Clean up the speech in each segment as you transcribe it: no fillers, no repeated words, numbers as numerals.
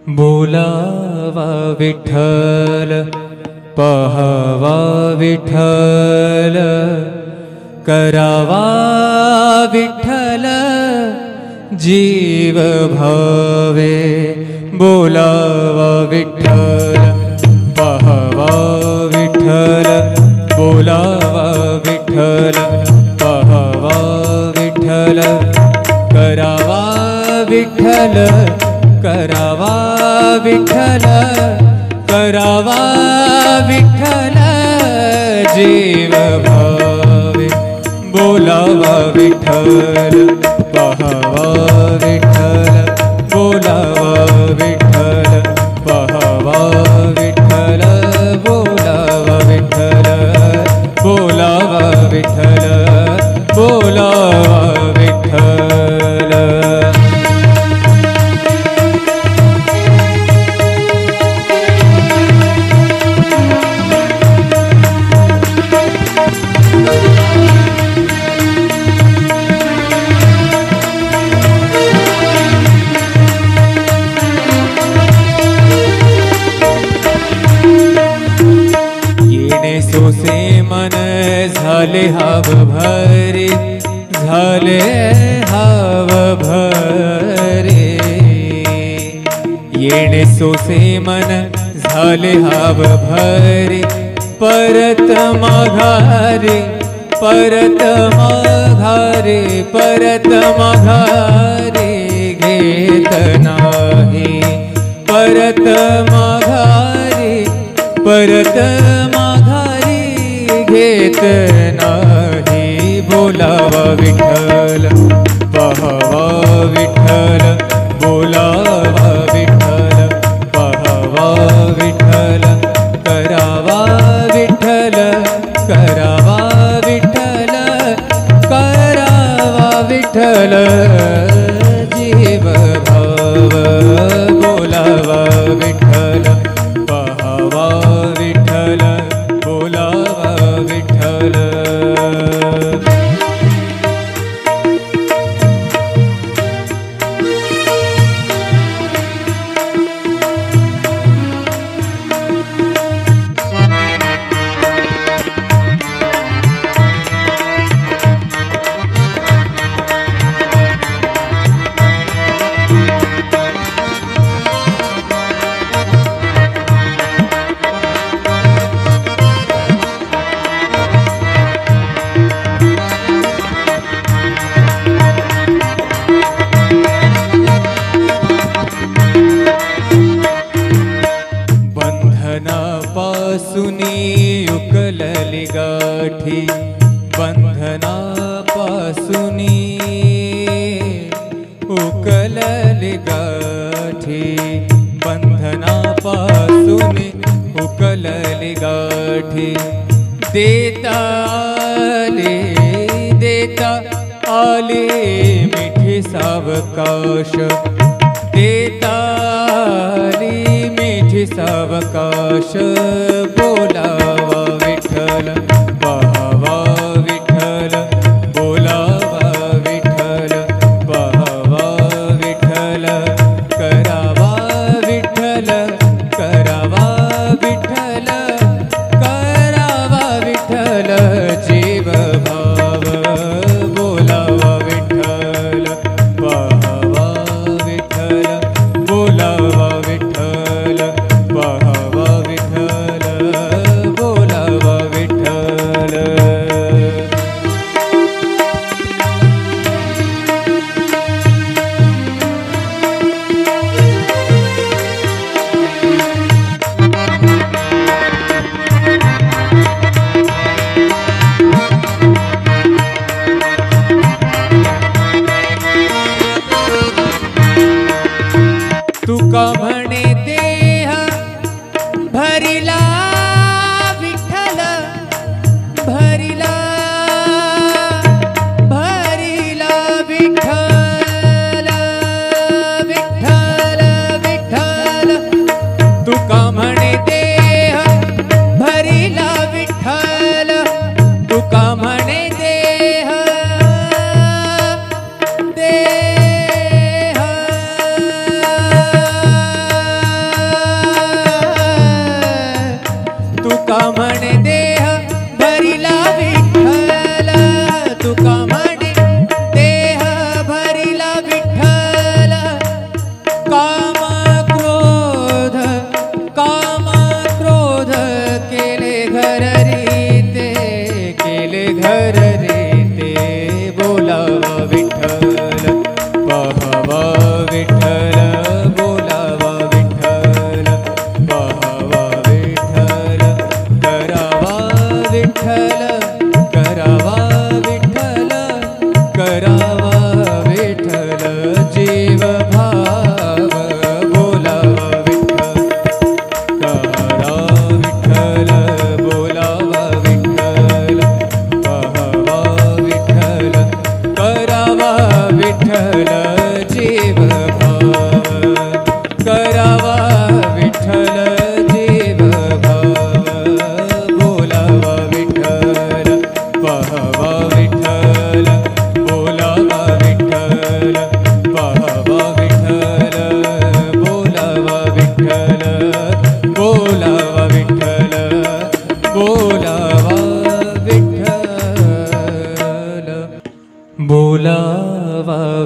बोलावा विठ्ठल पहावा विठ्ठल करावा विठ्ठल जीव भावे। बोलावा विठ्ठल पहावा विठ्ठल बोलावा विठ्ठल पहावा विठ्ठल करावा विठ्ठल करावा विठ्ठल करावा विठ्ठल जीव भावे। बोलावा विठ्ठल पहावा विठ्ठल बोलावा विठ्ठल पहावा विठ्ठल बोलावा विठ्ठल बोलावा विठ्ठल बोलावा विठ्ठल। सोसे मन झाले हाव भरे झाले हाव भरे। येणे सोसे मन झाले हाव भरे परत माघारे परत माघारे परत माघारे घेत नाही परत माघारे परत माघारी घेत नाही। बोलावा विठ्ठल पहावा विठ्ठल बोलावा विठ्ठल पहावा विठ्ठल करावा विठ्ठल करावा विठ्ठल करावा विठ्ठल जीव भाव। बोलावा विठ्ठल पहावा विठ्ठल बोलावा विठ्ठल। बंधनापासुनी उकलली गाठी बंधनापासुनी उकलली गाठी बंधनापासुनी उकलली गाठी। देता आले मिठी सावकाश देता आली मिठी सावकाश। बोलावा विठ्ठल पहावा विठ्ठल बोलावा विठ्ठल पहावा विठ्ठल करावा विठ्ठल करावा विठ्ठल करावा विठ्ठल जीव भाव। बोलावा विठ्ठल पहावा विठ्ठल बोलावा विठ्ठल पहावा विठ्ठल बोलावा विठ्ठल। तुका म्हणे देह भरिला विठ्ठल भरिला भरिला विठ्ठल विठ्ठल विठ्ठल। तुका म्हणे देह भरिला विठ्ठल तुका म्हणे देह देह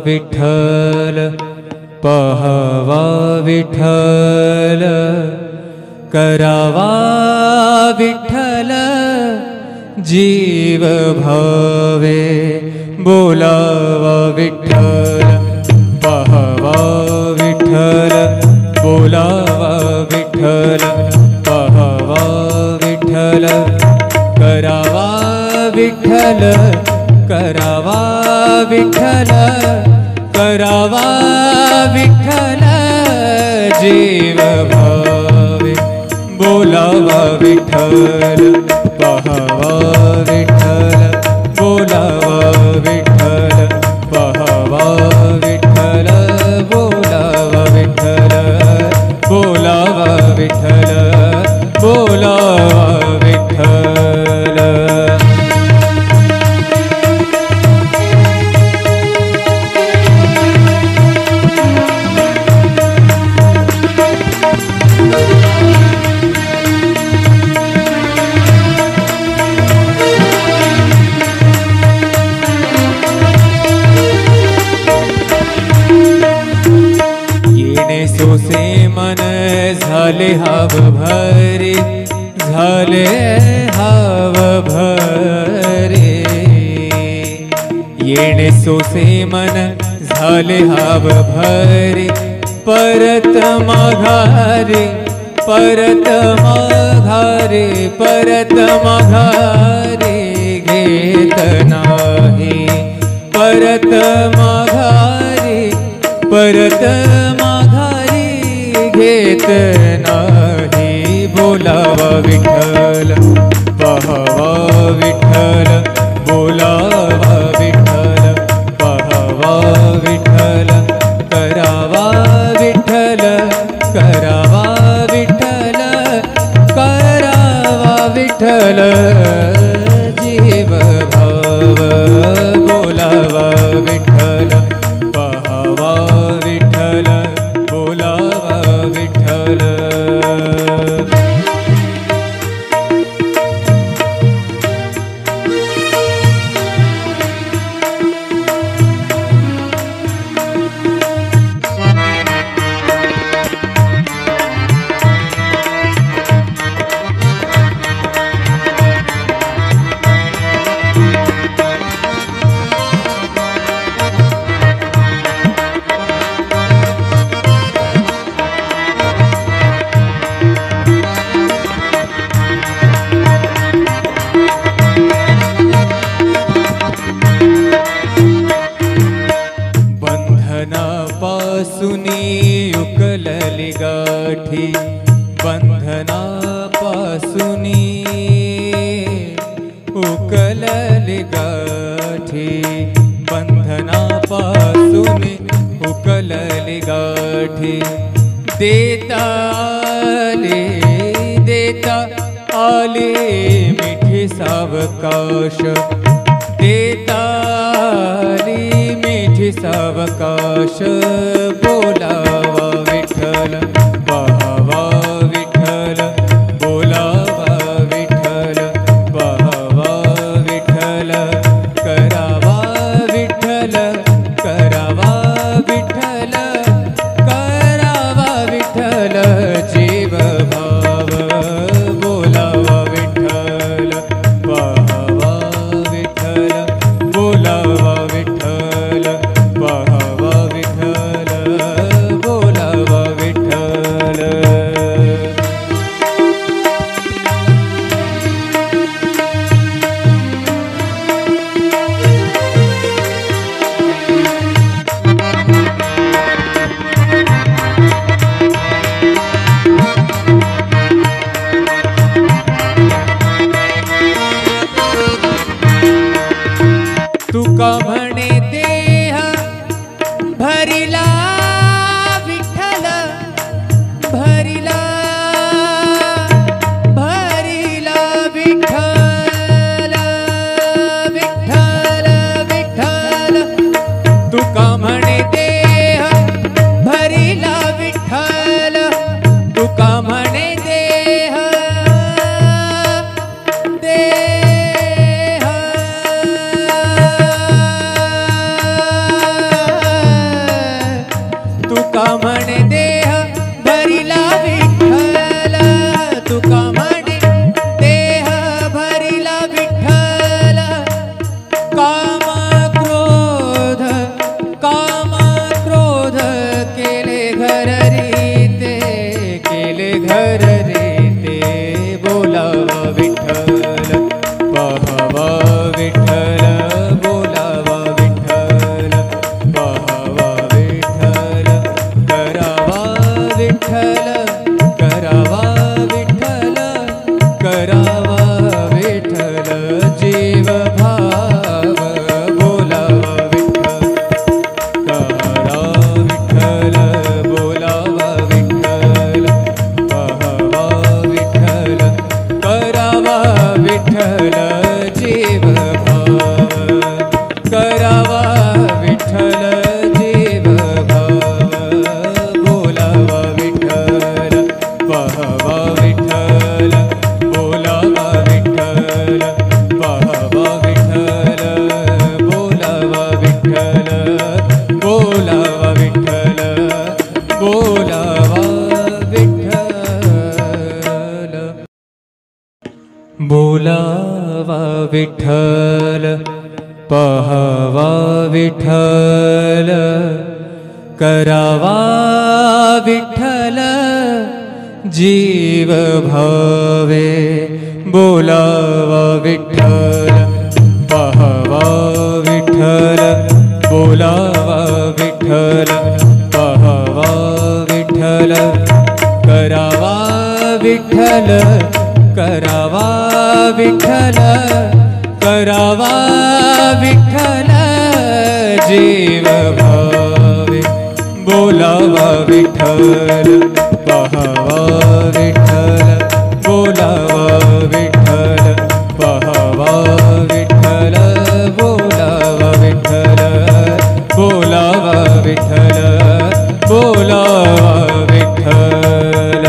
विठ्ठल पहावा विठ्ठल करावा विठ्ठल जीव भावे बोलावा विठ्ठल पहावा विठ्ठल बोलावा विठ्ठल पहावा विठ्ठल करावा विठ्ठल करावा विठ्ठल करावा विठ्ठल जीव भावे बोलावा विठ्ठल पहावा विठ्ठल बोलावा विठ्ठल पहावा विठ्ठल बोलावा विठ्ठल बोलावा विठ्ठल बोलावा विठ्ठल सोसे मन झाले हाव भरे झाले हाव भरे येणे सोसे मन झाले हाव भरे परत माघारे परत माघारे परत माघारे घेत नाही परत माघारे परत माघारी घेत नाही बोलावा विठ्ठल पहावा विठ्ठल बोलावा विठ्ठल पहावा विठ्ठल करावा विठ्ठल करावा विठ्ठल करावा विठ्ठल जीव भाव बोलावा विठ्ठल पहावा विठ्ठल बोलावा विठ्ठल बंधनापासुनी उकलली गाठी बंधनापासुनी उकलली गाठी बंधनापासुनी उकलली गाठी देता आले मिठी सावकाश देता आली मिठी सावकाश बोलावा विठ्ठल पहावा विठ्ठल बोलावा विठ्ठल पहावा विठ्ठल करावा विठ्ठल करावा विठ्ठल करावा विठ्ठल जीव भाव बोलावा विठ्ठल पहावा विठ्ठल बोलावा विठ्ठल पहावा विठ्ठल विठ्ठल रे ते बोलावा विठ्ठल पाहावा विठ्ठल बोलावा विठ्ठल पाहावा विठ्ठल करावा विठ्ठल करावा विठ्ठल करावा विठ्ठल जीव भाव बोलावा विठ्ठल करा विठ्ठल बोलावा विठ्ठल पाहावा विठ्ठल करावा विठ्ठल जीव भाव करावा विठ्ठल जीव भाव बोलावा विठ्ठल पाहावा विठ्ठल बोलावा विठ्ठल पाहावा विठ्ठल बोलावा विठ्ठल बोलावा विठ्ठल बोलावा विठ्ठल बोलावा विठ्ठल पाहावा विठ्ठल करावा विठ्ठल जीव भावे बोलावा विठ्ठल पाहावा विठ्ठल बोलावा विठ्ठल पाहावा विठ्ठल करावा विठ्ठल करावा विठ्ठल करावा विठ्ठल जीव भावे बोलावा विठ्ठल पाहावा विठ्ठल बोलावा विठ्ठल पाहावा विठ्ठल बोलावा विठ्ठल बोलावा विठ्ठल बोलावा विठ्ठल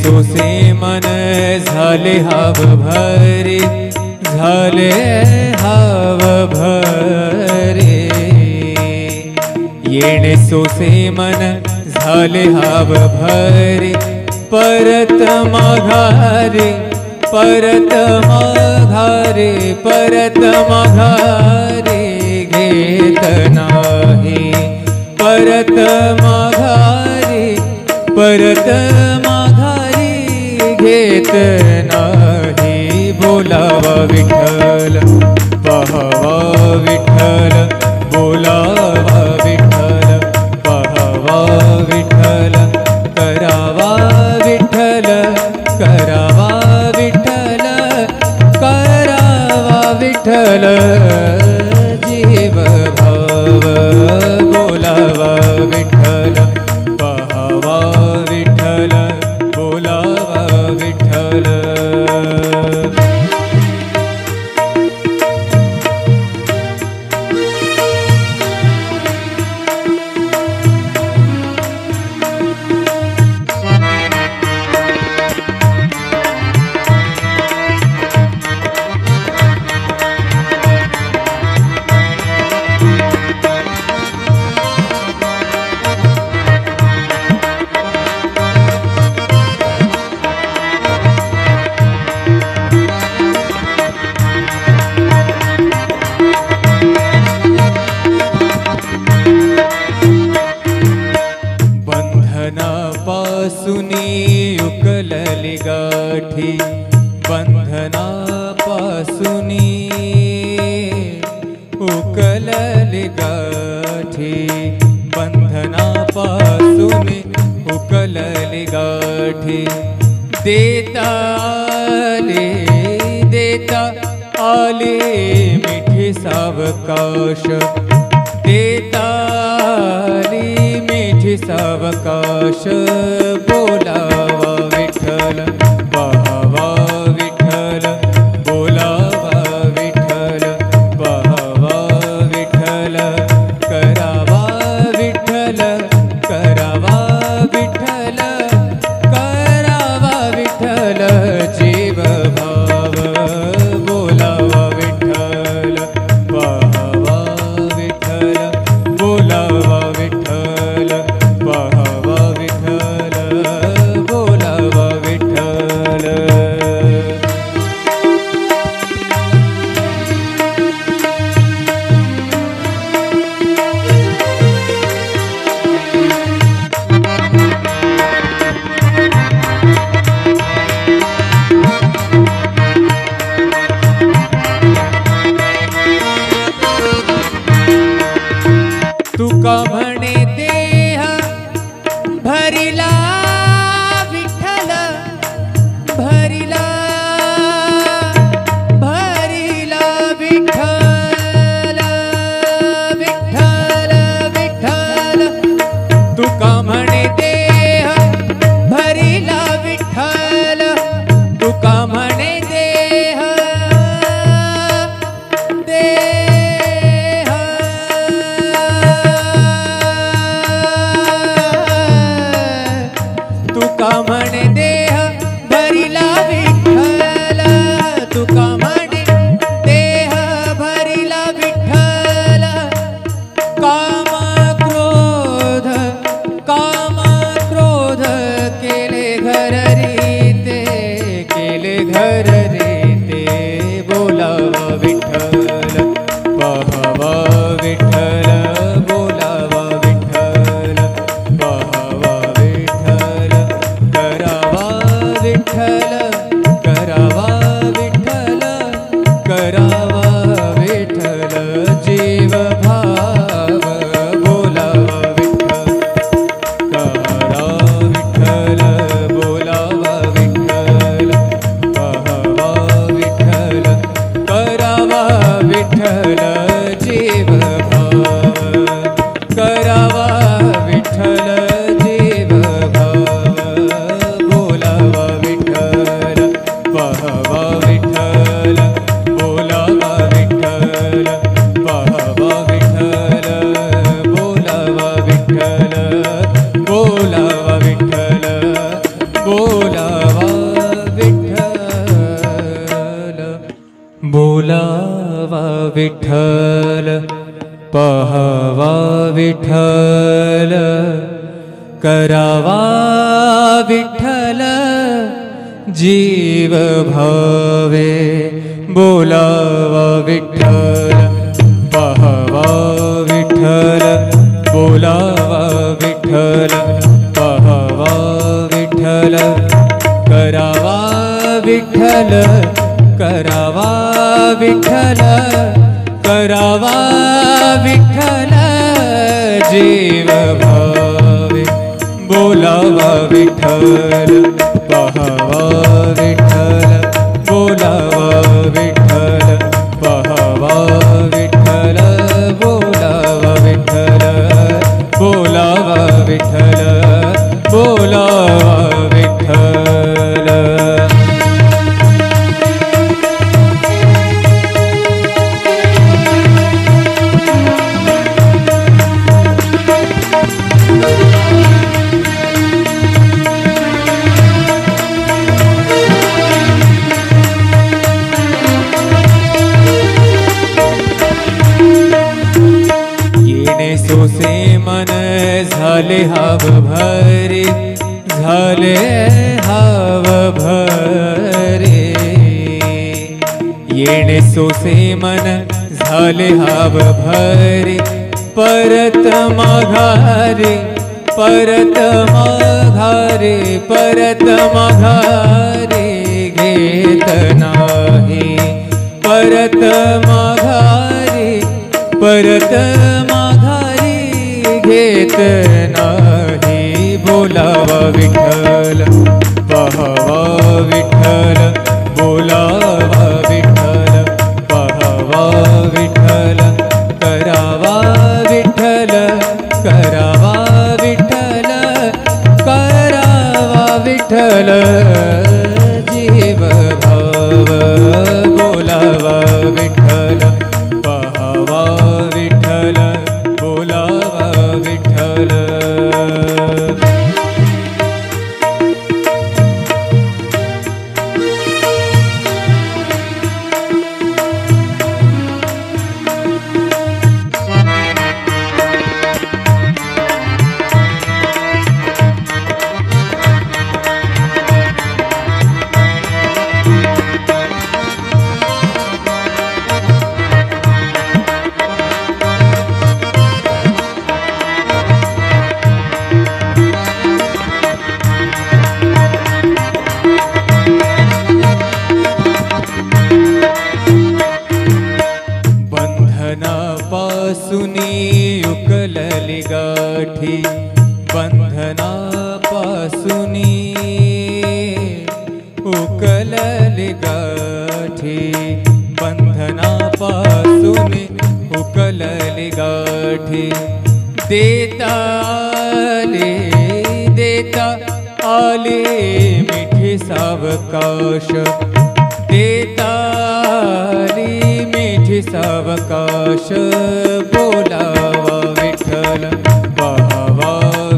सोसे मन झाले हाव भरे झाले हाव भरे येणे सोसे मन झाले हाव भरे परत माघारे परत माघारे परत माघारे घेत नाही परत माघारे परत माघारी घेत नाही बोलावा विठ्ठल पाहावा विठ्ठल बोलावा विठ्ठल पाहावा विठ्ठल करावा विठ्ठल करावा विठ्ठल करावा विठ्ठल जीव भाव बोलावा विठ्ठल पाहावा विठ्ठल बोलावा विठ्ठल बंधनापासुनी उकलली गाठी बंधनापासुनी उकलली गाठी बंधनापासुनी उकलली गाठी देता आले मिठी सावकाश देता आली मिठी सावकाश बोलावा विठ्ठल पाहावा विठ्ठल बोलावा विठ्ठल पाहावा विठ्ठल करावा विठ्ठल करावा विठ्ठल करावा विठ्ठल जीव भाव बोलावा विठ्ठल पाहावा विठ्ठल जीव भाव करावा विठ्ठल जीव भाव बोलावा विठ्ठल पाहावा विठ्ठल बोलावा विठ्ठल पाहावा विठ्ठल बोलावा विठ्ठल बोलावा विठ्ठल बोलावा विठ्ठल बोलावा विठ्ठल पाहावा विठ्ठल करावा विठ्ठल जीव भावे बोलावा विठ्ठल पाहावा विठ्ठल बोलावा विठ्ठल पाहावा विठ्ठल करावा विठ्ठल करावा विठ्ठल करावा विठ्ठल जीव भावे बोलावा विठ्ठल पाहावा विठ्ठल बोलावा विठ्ठल पाहावा विठ्ठल बोलावा विठ्ठल बोलावा विठ्ठल बोलावा विठ्ठल सोसे मन झाले हाव भरे झाले हाव भरे येणे सोसे मन झाले हाव भरे परत माघारे परत माघारे परत माघारे घेत नाही परत माघारे परत माघारी घेत नाही बोलावा विठ्ठल पाहावा विठ्ठल बोलावा विठ्ठल पाहावा विठ्ठल करावा विठ्ठल करावा विठ्ठल करावा विठ्ठल जीव भाव बोलावा विठ्ठल पाहावा विठ्ठल बोलावा विठ्ठल बंधनापासूनी उकलली गाठी बंधनापासूनी उकलली गाठी बंधनापासूनी उकलली गाठी देता आले मिठी सावकाश देता आली मिठी सावकाश बोलावा विठ्ठल पाहावा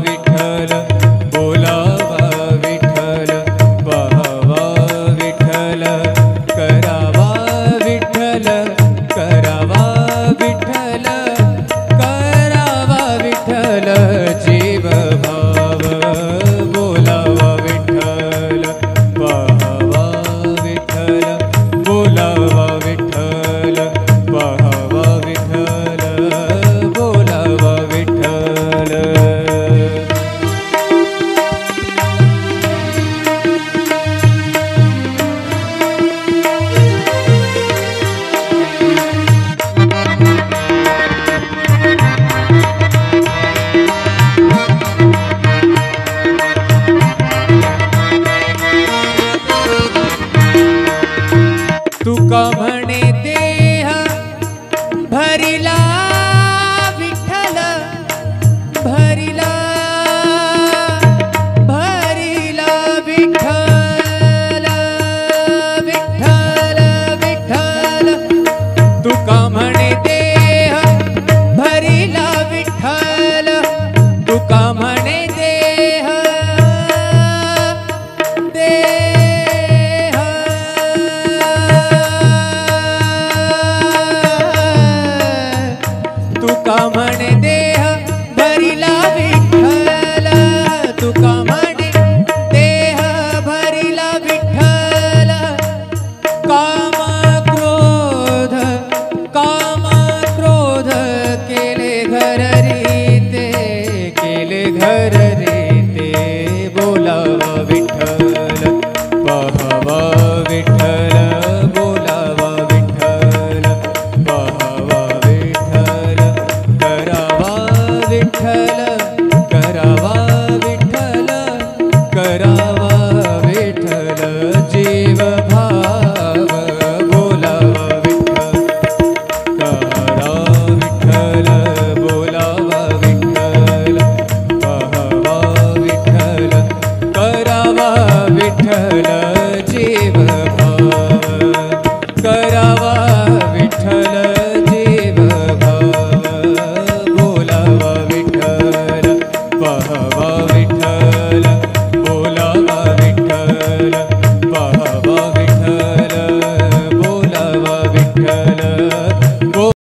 विठ्ठल बोलावा विठ्ठल पाहावा विठ्ठल करावा विठ्ठल करावा विठ्ठल करावा विठ्ठल जीव भाव बोलावा विठ्ठल पाहावा विठ्ठल बोलावा विठ्ठल पाहावा विठ्ठल बोलावा विठ्ठल भरिला